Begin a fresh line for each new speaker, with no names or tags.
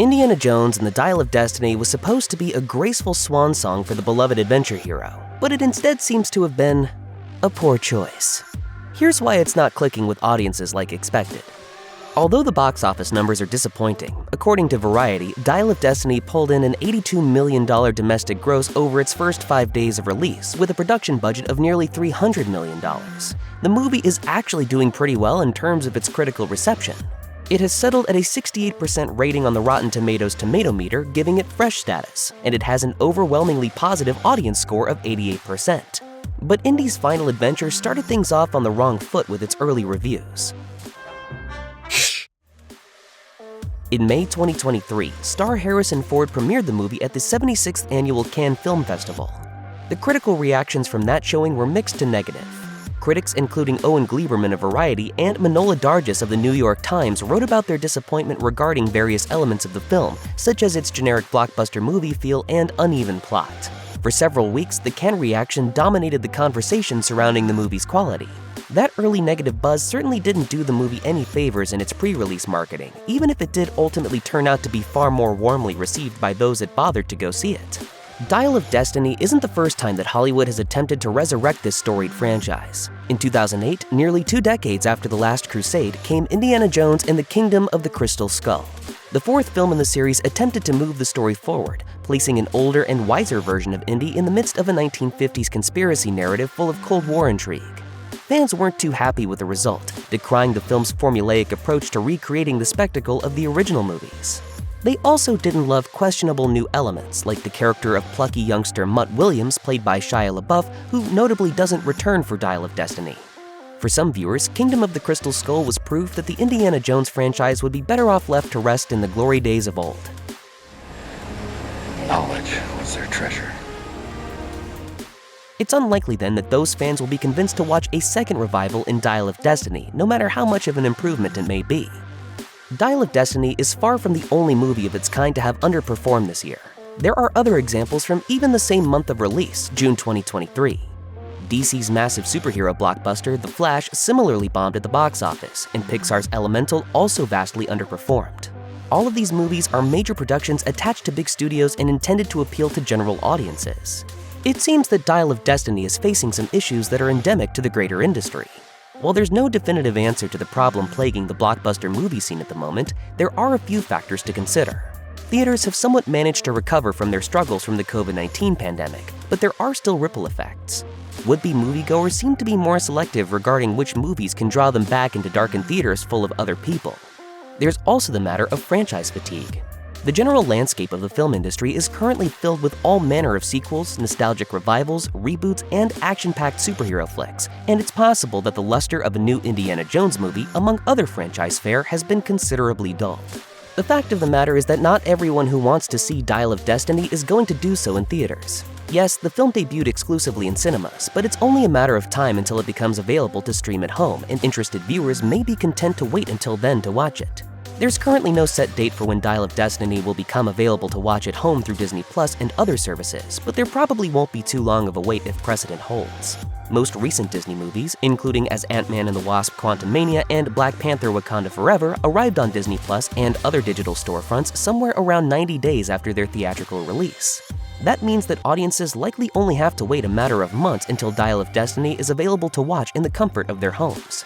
Indiana Jones and the Dial of Destiny was supposed to be a graceful swan song for the beloved adventure hero, but it instead seems to have been a poor choice. Here's why it's not clicking with audiences like expected. Although the box office numbers are disappointing, according to Variety, Dial of Destiny pulled in an $82 million domestic gross over its first 5 days of release, with a production budget of nearly $300 million. The movie is actually doing pretty well in terms of its critical reception. It has settled at a 68% rating on the Rotten Tomatoes tomato meter, giving it fresh status, and it has an overwhelmingly positive audience score of 88%. But Indy's final adventure started things off on the wrong foot with its early reviews. In May 2023, star Harrison Ford premiered the movie at the 76th Annual Cannes Film Festival. The critical reactions from that showing were mixed to negative. Critics including Owen Gleiberman of Variety and Manohla Dargis of the New York Times wrote about their disappointment regarding various elements of the film, such as its generic blockbuster movie feel and uneven plot. For several weeks, the Cannes reaction dominated the conversation surrounding the movie's quality. That early negative buzz certainly didn't do the movie any favors in its pre-release marketing, even if it did ultimately turn out to be far more warmly received by those that bothered to go see it. Dial of Destiny isn't the first time that Hollywood has attempted to resurrect this storied franchise. In 2008, nearly 2 decades after The Last Crusade, came Indiana Jones and the Kingdom of the Crystal Skull. The fourth film in the series attempted to move the story forward, placing an older and wiser version of Indy in the midst of a 1950s conspiracy narrative full of Cold War intrigue. Fans weren't too happy with the result, decrying the film's formulaic approach to recreating the spectacle of the original movies. They also didn't love questionable new elements, like the character of plucky youngster Mutt Williams, played by Shia LaBeouf, who notably doesn't return for Dial of Destiny. For some viewers, Kingdom of the Crystal Skull was proof that the Indiana Jones franchise would be better off left to rest in the glory days of old.
Knowledge was their treasure.
It's unlikely then that those fans will be convinced to watch a second revival in Dial of Destiny, no matter how much of an improvement it may be. Dial of Destiny is far from the only movie of its kind to have underperformed this year. There are other examples from even the same month of release, June 2023. DC's massive superhero blockbuster, The Flash, similarly bombed at the box office, and Pixar's Elemental also vastly underperformed. All of these movies are major productions attached to big studios and intended to appeal to general audiences. It seems that Dial of Destiny is facing some issues that are endemic to the greater industry. While there's no definitive answer to the problem plaguing the blockbuster movie scene at the moment, there are a few factors to consider. Theaters have somewhat managed to recover from their struggles from the COVID-19 pandemic, but there are still ripple effects. Would-be moviegoers seem to be more selective regarding which movies can draw them back into darkened theaters full of other people. There's also the matter of franchise fatigue. The general landscape of the film industry is currently filled with all manner of sequels, nostalgic revivals, reboots, and action-packed superhero flicks, and it's possible that the luster of a new Indiana Jones movie, among other franchise fare, has been considerably dulled. The fact of the matter is that not everyone who wants to see Dial of Destiny is going to do so in theaters. Yes, the film debuted exclusively in cinemas, but it's only a matter of time until it becomes available to stream at home, and interested viewers may be content to wait until then to watch it. There's currently no set date for when Dial of Destiny will become available to watch at home through Disney Plus and other services, but there probably won't be too long of a wait if precedent holds. Most recent Disney movies, including as Ant-Man and the Wasp: Quantumania and Black Panther: Wakanda Forever, arrived on Disney Plus and other digital storefronts somewhere around 90 days after their theatrical release. That means that audiences likely only have to wait a matter of months until Dial of Destiny is available to watch in the comfort of their homes.